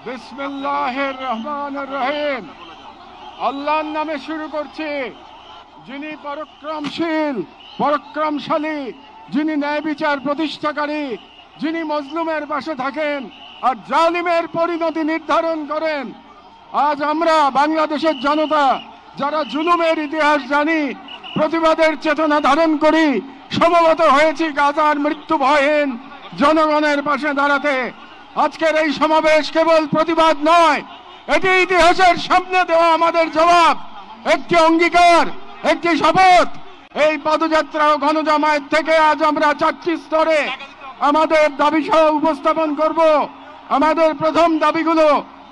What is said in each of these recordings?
বিসমিল্লাহির রহমানির রহিম। আল্লাহর নামে শুরু করছি, যিনি পরাক্রমশীল, পরাক্রমশালী, যিনি ন্যায় বিচার প্রতিষ্ঠাকারী, যিনি মজলুমের পাশে থাকেন আর জালিমের পরিণতি নির্ধারণ করেন। আজ আমরা বাংলাদেশের জনতা যারা জুলুমের ইতিহাস জানি, প্রতিবাদের চেতনা ধারণ করি, সমবেত হয়েছি গাজার মৃত্যু ভয়হীন জনগণের পাশে দাঁড়াতে। আজকের এই সমাবেশ কেবল প্রতিবাদ নয়, এটি ইতিহাসের সামনে দেওয়া আমাদের জবাব, একটি অঙ্গীকার, একটি শপথ। এই পদযাত্রা ও গণজামায়াত থেকে আজ আমরা 4টি স্তরে আমাদের দাবি সহ উপস্থাপন করব। আমাদের প্রথম দাবিগুলো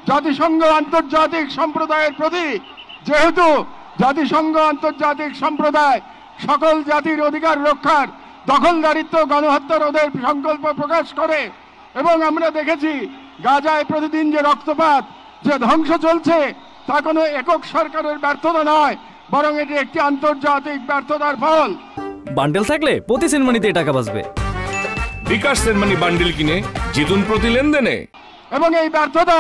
জাতিসংঘ আন্তর্জাতিক সম্প্রদায়ের প্রতি, যেহেতু জাতিসংঘ আন্তর্জাতিক সম্প্রদায় সকল জাতির অধিকার রক্ষার, দখলদারিত্ব, গণহত্যা রোধের সংকল্প প্রকাশ করে, এবং আমরা দেখেছি গাজায় প্রতিদিন যে রক্তপাত, যে ধ্বংস চলছে, তা কোনো একক সরকারের ব্যর্থতা নয়, বরং এটি একটি আন্তর্জাতিক ব্যর্থতার ফল। বান্ডেল থাকলে প্রতি সেনমানিতে টাকা বাঁচবে। বিকাশ সেনমানি বান্ডেল কিনে জিতুন প্রতি লেনদেনে। এবং এই ব্যর্থতা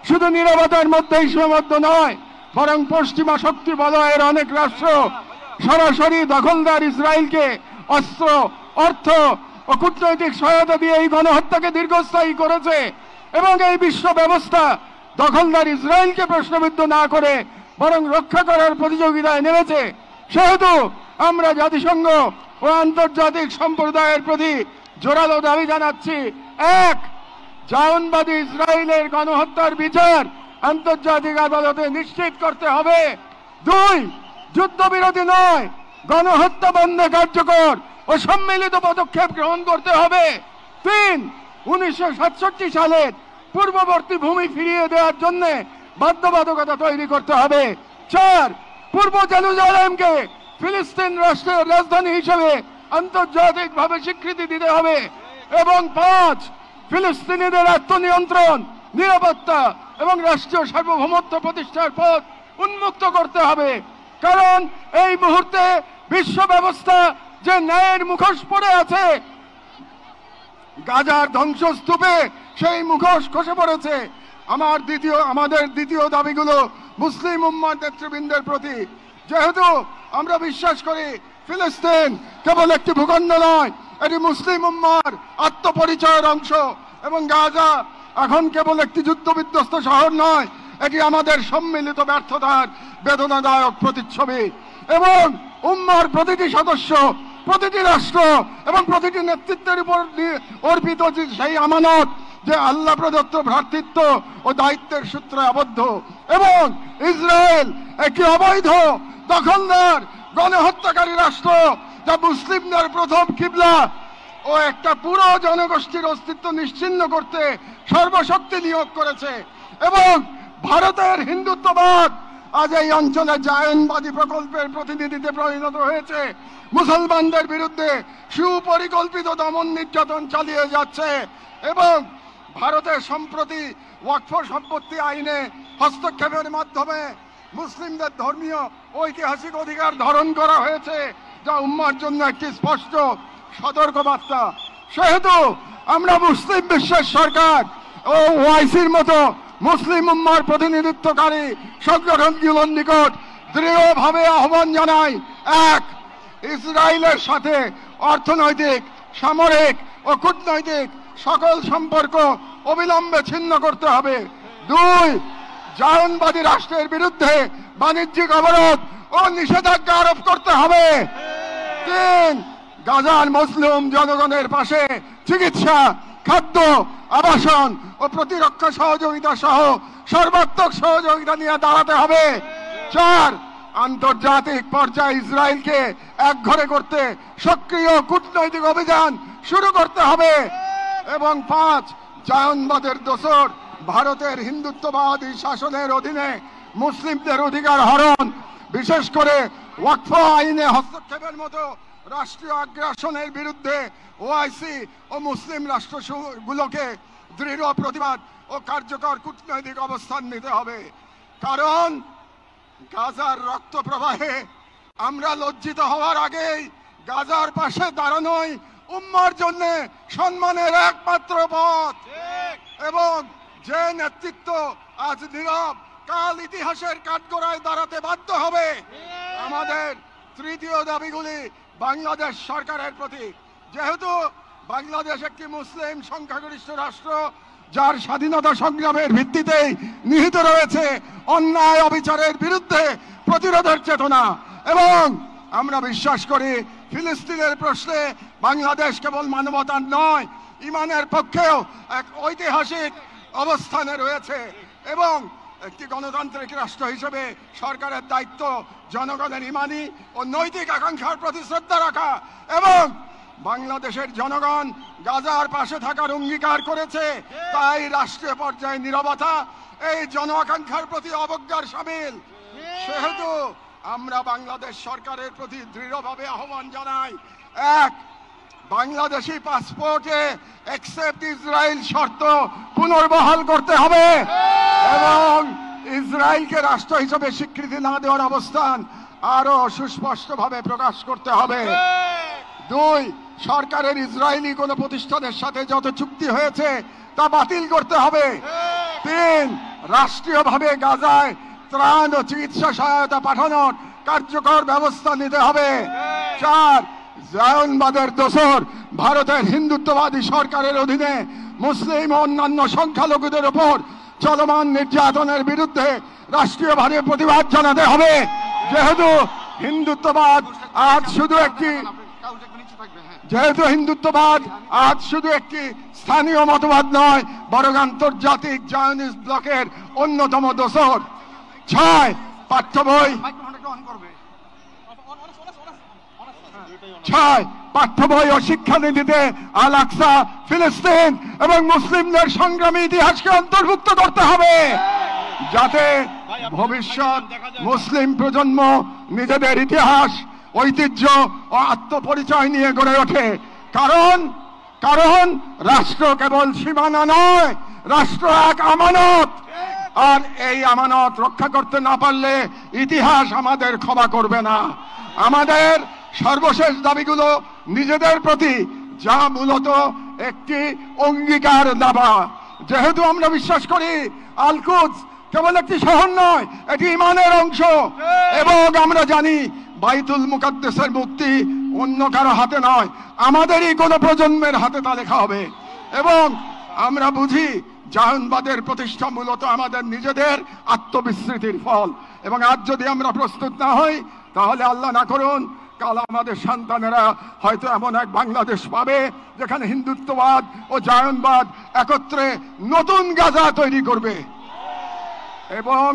শুধু নীরবতার মধ্যেই সীমাবদ্ধ নয়, বরং পশ্চিমা শক্তি বলয়ের অনেক রাষ্ট্র সরাসরি দখলদার ইসরায়েলকে অস্ত্র, অর্থ ও কূটনৈতিক সহায়তা দিয়ে এই গণহত্যাকে দীর্ঘস্থায়ী করেছে। এবং এই বিশ্ব ব্যবস্থা দখলদার ইসরায়েলকে প্রশ্নবিদ্ধ না করে বরং রক্ষা করার প্রতিযোগিতায় নেমেছে। সেহেতু আমরা জাতিসংঘ ও আন্তর্জাতিক সম্প্রদায়ের প্রতি জোরালো দাবি জানাচ্ছি: 1. জায়নবাদী ইসরায়েলের গণহত্যার বিচার আন্তর্জাতিক আদালতে নিশ্চিত করতে হবে। 2. যুদ্ধবিরতি নয়, গণহত্যা বন্ধে কার্যকর ও সম্মিলিত পদক্ষেপ গ্রহণ করতে হবে। 3. 1967 সালের পূর্ববর্তী ভূমি ফিরিয়ে দেওয়ার জন্য বাধ্যবাধকতা তৈরি করতে হবে। 4. পূর্ব জেরুজালেমকে ফিলিস্তিন রাষ্ট্রের রাজধানী হিসেবে আন্তর্জাতিকভাবে স্বীকৃতি দিতে হবে। এবং 5. ফিলিস্তিনিদের আত্মনিয়ন্ত্রণ, নিরাপত্তা এবং রাষ্ট্রীয় সার্বভৌমত্ব প্রতিষ্ঠার পথ উন্মুক্ত করতে হবে। কারণ এই মুহূর্তে বিশ্ব ব্যবস্থা যে ন্যায়ের মুখোশ পড়ে আছে, গাজার ধ্বংসস্তূপে সেই মুখোশ খসে পড়েছে। আমাদের দ্বিতীয় দাবিগুলো মুসলিম উম্মার নেতৃবৃন্দের প্রতি। যেহেতু আমরা বিশ্বাস করি ফিলিস্তিন কেবল একটি ভূখণ্ড নয়, এটি মুসলিম উম্মার আত্মপরিচয়ের অংশ, এবং গাজা এখন কেবল একটি যুদ্ধবিধ্বস্ত শহর নয়, এটি আমাদের সম্মিলিত ব্যর্থতার বেদনাদায়ক প্রতিচ্ছবি। এবং উম্মার প্রতিটি সদস্য, প্রতিটি রাষ্ট্র এবং প্রতিটি নেতৃত্বের উপর অর্পিত সেই আমানত যে আল্লাহ প্রদত্ত ভ্রাতৃত্ব ও দায়িত্বের সূত্রে আবদ্ধ। এবং ইসরায়েল একটি অবৈধ, দখলদার, গণহত্যাকারী রাষ্ট্র, যা মুসলিমদের প্রথম কিবলা ও একটা পুরো জনগোষ্ঠীর অস্তিত্ব নিশ্চিহ্ন করতে সর্বশক্তি নিয়োগ করেছে। এবং ভারতের হিন্দুত্ববাদ আজ এই অঞ্চলে জায়নবাদী প্রকল্পের প্রতিনিধিতে পরিণত হয়েছে, মুসলমানদের বিরুদ্ধে সুপরিকল্পিত দমন নির্যাতন চালিয়ে যাচ্ছে। এবং ভারতের সম্প্রতি ওয়াকফ সম্পত্তি আইনে হস্তক্ষেপের মাধ্যমে মুসলিমদের ধর্মীয় ঐতিহাসিক অধিকার ধারণ করা হয়েছে, যা উম্মার জন্য একটি স্পষ্ট সতর্কবার্তা। সেহেতু আমরা মুসলিম বিশ্বের সরকার ও ওআইসির মতো মুসলিম উম্মার প্রতিনিধিত্বকারী সংগঠনগুলোর নিকট দৃঢ়ভাবে আহ্বান জানাই: 1. ইসরায়েলের সাথে অর্থনৈতিক, সামরিক ও কূটনৈতিক সকল সম্পর্ক অবিলম্বে ছিন্ন করতে হবে। 2. জায়নবাদী রাষ্ট্রের বিরুদ্ধে বাণিজ্যিক অবরোধ ও নিষেধাজ্ঞা আরোপ করতে হবে। 3. গাজার মুসলিম জনগণের পাশে চিকিৎসা, খাদ্য, আবাসন ও প্রতিরক্ষা সহযোগিতা সহ সর্বাত্মক সহযোগিতা নিয়ে দাঁড়াতে হবে। 4. আন্তর্জাতিক পর্যায়ে ইসরায়েলকে একঘরে করতে সক্রিয় কূটনৈতিক অভিযান শুরু করতে হবে। এবং 5. জায়নবাদের দোসর ভারতের হিন্দুত্ববাদী শাসনের অধীনে মুসলিমদের অধিকার হরণ, বিশেষ করে ওয়াকফ আইনে হস্তক্ষেপের মতো রাষ্ট্রীয় আগ্রাসনের বিরুদ্ধে ওআইসি ও মুসলিম রাষ্ট্রগুলোকে দৃঢ় প্রতিবাদ ও কার্যকর কূটনৈতিক অবস্থান নিতে হবে। কারণ গাজার রক্ত প্রবাহে আমরা লজ্জিত হওয়ার আগেই গাজার পাশে দাঁড়ানোই উম্মার জন্য সম্মানের একমাত্র পথ। এবং যে নেতৃত্ব আজ নীরব, কাল ইতিহাসের কাঠগড়ায় দাঁড়াতে বাধ্য হবে। আমাদের তৃতীয় দাবিগুলি বাংলাদেশ সরকারের প্রতি। যেহেতু বাংলাদেশ একটি মুসলিম সংখ্যাগরিষ্ঠ রাষ্ট্র, যার স্বাধীনতা সংগ্রামের ভিত্তিতেই নিহিত রয়েছে অন্যায় অবিচারের বিরুদ্ধে প্রতিরোধের চেতনা, এবং আমরা বিশ্বাস করি ফিলিস্তিনের প্রশ্নে বাংলাদেশ কেবল মানবতার নয়, ইমানের পক্ষেও এক ঐতিহাসিক অবস্থানে রয়েছে। এবং একটি গণতান্ত্রিক রাষ্ট্র হিসেবে সরকারের দায়িত্ব জনগণের ইমানি ও নৈতিক আকাঙ্ক্ষার প্রতি শ্রদ্ধা রাখা, এবং বাংলাদেশের জনগণ গাজার পাশে থাকার অঙ্গীকার করেছে, তাই রাষ্ট্রীয় পর্যায়ে নীরবতা এই জন আকাঙ্ক্ষার প্রতি অবজ্ঞার শামিল। সেহেতু আমরা বাংলাদেশ সরকারের প্রতি দৃঢ়ভাবে আহ্বান জানাই, এক, বাংলাদেশি পাসপোর্টে অ্যাকসেপ্ট ইসরায়েল শর্ত পুনর্বহাল করতে হবে এবং ইসরায়েলকে রাষ্ট্র হিসেবে স্বীকৃতি না দেওয়ার অবস্থান আরো সুস্পষ্টভাবে প্রকাশ করতে হবে। দুই, সরকারের ইসরায়েলি কোন প্রতিষ্ঠানের সাথে যত চুক্তি হয়েছে তা বাতিল করতে হবে। তিন, রাষ্ট্রীয়ভাবে গাজায় ত্রাণ ও চিকিৎসা সহায়তা পাঠানোর কার্যকর ব্যবস্থা নিতে হবে। চার, জায়নবাদের দোসর ভারতের হিন্দুত্ববাদী সরকারের অধীনে মুসলিম ও অন্যান্য সংখ্যালঘুদের উপর চলমান নির্যাতনের বিরুদ্ধে রাষ্ট্রীয়ভাবে প্রতিবাদ জানাতে হবে। যেহেতু হিন্দুত্ববাদ আজ শুধু একটি স্থানীয় মতবাদ নয়, বরং আন্তর্জাতিক জায়নিস্ট ব্লকের অন্যতম দোসর। ছয়, পাঠ্য বই ও শিক্ষানীতিতে আল আকসা, ফিলিস্তিন এবং মুসলিমদের সংগ্রামী ইতিহাসকে অন্তর্ভুক্ত করতে হবে, যাতে ভবিষ্যৎ মুসলিম প্রজন্ম নিজেদের ইতিহাস, ঐতিহ্য ও আত্মপরিচয় নিয়ে গড়ে ওঠে। কারণ রাষ্ট্র কেবল সীমানা নয়, রাষ্ট্র এক আমানত, আর এই আমানত রক্ষা করতে না পারলে ইতিহাস আমাদের ক্ষমা করবে না। আমাদের সর্বশেষ দাবিগুলো নিজেদের প্রতি, যা মূলত একটি অঙ্গীকার দাবা। যেহেতু আমরা বিশ্বাস করি আল কুদস কেবল একটি শহর নয়, এটি ইমানের অংশ, এবং আমরা জানি বাইতুল মুকাদ্দাসের মুক্তি অন্য কারো হাতে নয়, আমাদেরই কোনো প্রজন্মের হাতে তা লেখা হবে। এবং আমরা বুঝি জায়নবাদের প্রতিষ্ঠা মূলত আমাদের নিজেদের আত্মবিস্মৃতির ফল, এবং আজ যদি আমরা প্রস্তুত না হই, তাহলে আল্লাহ না করুন কাল আমাদের সন্তানেরা হয়তো এমন এক বাংলাদেশ পাবে যেখানে হিন্দুত্ববাদ ও জায়নবাদ একত্রে নতুন গাজা তৈরি করবে। এবং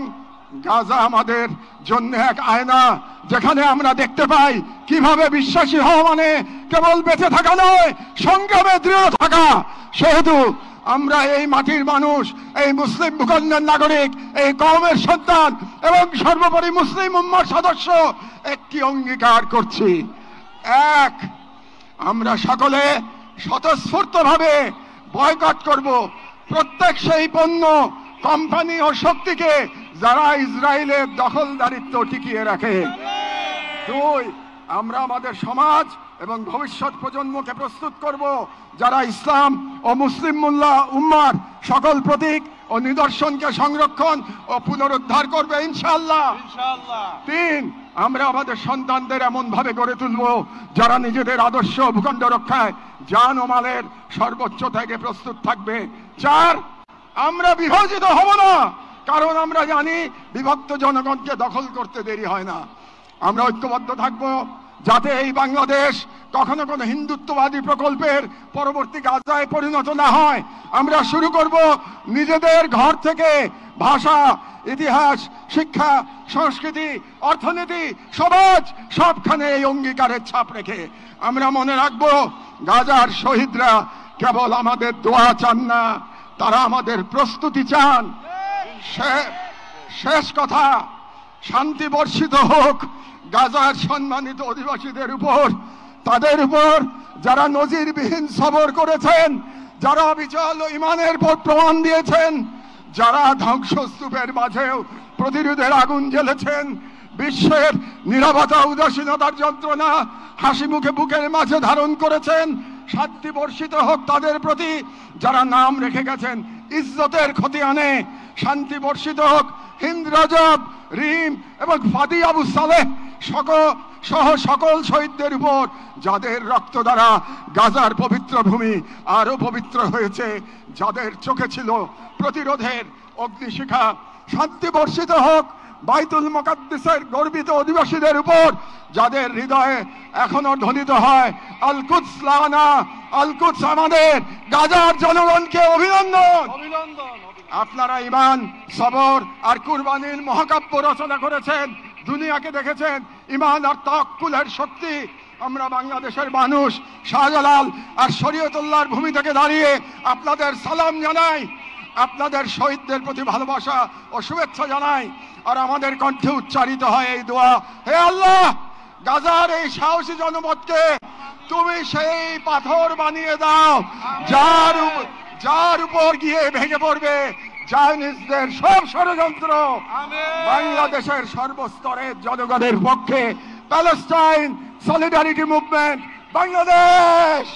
গাজা আমাদের জন্য এক আয়না, যেখানে আমরা দেখতে পাই কিভাবে বিশ্বাসী হওয়া মানে কেবল বেঁচে থাকা নয়, সংগ্রামে দৃঢ় থাকা। সেহেতু আমরা এই মাটির মানুষ, এই মুসলিম ভূখণ্ডের নাগরিক, এই কওমের সন্তান এবং সর্বোপরি মুসলিম উম্মার সদস্য একটি অঙ্গীকার করছি। এক, আমরা সকলে স্বতঃস্ফূর্তভাবে বয়কট করব প্রত্যেক সেই পণ্য, কোম্পানি ও শক্তিকে যারা ইসরায়েলের দখলদারিত্ব টিকিয়ে রাখে। দুই, আমরা আমাদের সমাজ এবং ভবিষ্যৎ প্রজন্মকে প্রস্তুত করব যারা ইসলাম ও মুসলিম উম্মার সকল প্রতীক ও নিদর্শনকে সংরক্ষণ ও পুনরুদ্ধার করবে ইনশাআল্লাহ। তিন, আমরা আমাদের সন্তানদের এমন ভাবে গড়ে তুলব যারা নিজেদের আদর্শ ভূখণ্ড রক্ষায় জান ও মালের সর্বোচ্চ থেকে প্রস্তুত থাকবে। চার, আমরা বিভাজিত হব না, কারণ আমরা জানি বিভক্ত জনগণকে দখল করতে দেরি হয় না। আমরা ঐক্যবদ্ধ থাকব যাতে এই বাংলাদেশ কখনো কোনো হিন্দুত্ববাদী প্রকল্পের পরবর্তী গাজায় পরিণত না হয়। আমরা শুরু করব নিজেদের ঘর থেকে, ভাষা, ইতিহাস, শিক্ষা, সংস্কৃতি, অর্থনীতি, সমাজ সবখানে এই অঙ্গীকারের ছাপ রেখে। আমরা মনে রাখব গাজার শহীদরা কেবল আমাদের দোয়া চান না, তারা আমাদের প্রস্তুতি চান। শেষ কথা, শান্তি বর্ষিত হোক গাজার সম্মানিত অধিবাসীদের উপর, তাদের উপর যারা নজিরবিহীন সবর করেছেন, যারা অবিচল ইমানের পর প্রমাণ দিয়েছেন, যারা ধ্বংসস্তূপের মাঝেও প্রতিরোধের আগুন জ্বেলেছেন, বিশ্বের নীরবতা উদাসীনতার যন্ত্রণা হাসি মুখে বুকের মাঝে ধারণ করেছেন। শান্তি বর্ষিত হোক তাদের প্রতি যারা নাম রেখে গেছেন ইজ্জতের ক্ষতি আনে। শান্তি বর্ষিত হোক হিন্দ রজব, রিম এবং ফাদি আবু সালেহ সহ সকল শহীদদের উপর, যাদের রক্ত দ্বারা গাজার পবিত্র ভূমি আরো পবিত্র হয়েছে, যাদের চোখে ছিল প্রতিরোধের অগ্নিশিখা। শান্তি বর্ষিত হোক বাইতুল মুকাদ্দাসের গর্বিত অধিবাসীদের উপর, যাদের হৃদয়ে এখনো ধ্বনিত হয় আল কুদস লানা, আল কুদস আমাদের। গাজার জনগণকে অভিনন্দন। আপনারা ঈমান, সবর আর কুরবানির মহাকাব্য রচনা করেছেন, দুনিয়াকে দেখেছেন ঈমান আর তাওয়াক্কুলের শক্তি। আমরা বাংলাদেশের মানুষ শাহজালাল আর শরীয়তুল্লাহর ভূমি থেকে দাঁড়িয়ে আপনাদের সালাম জানাই, আপনাদের শহীদদের প্রতি ভালোবাসা ও শুভেচ্ছা জানাই। আর আমাদের কণ্ঠে উচ্চারিত হয় এই দোয়া, হে আল্লাহ, গাজার এই সাহসী জনপদকে তুমি সেই পাথর বানিয়ে দাও যার উপর গিয়ে ভেঙে পড়বে জায়নিস্টদের সব ষড়যন্ত্র। বাংলাদেশের সর্বস্তরের জনগণের পক্ষে প্যালেস্টাইন সলিডারিটি মুভমেন্ট বাংলাদেশ।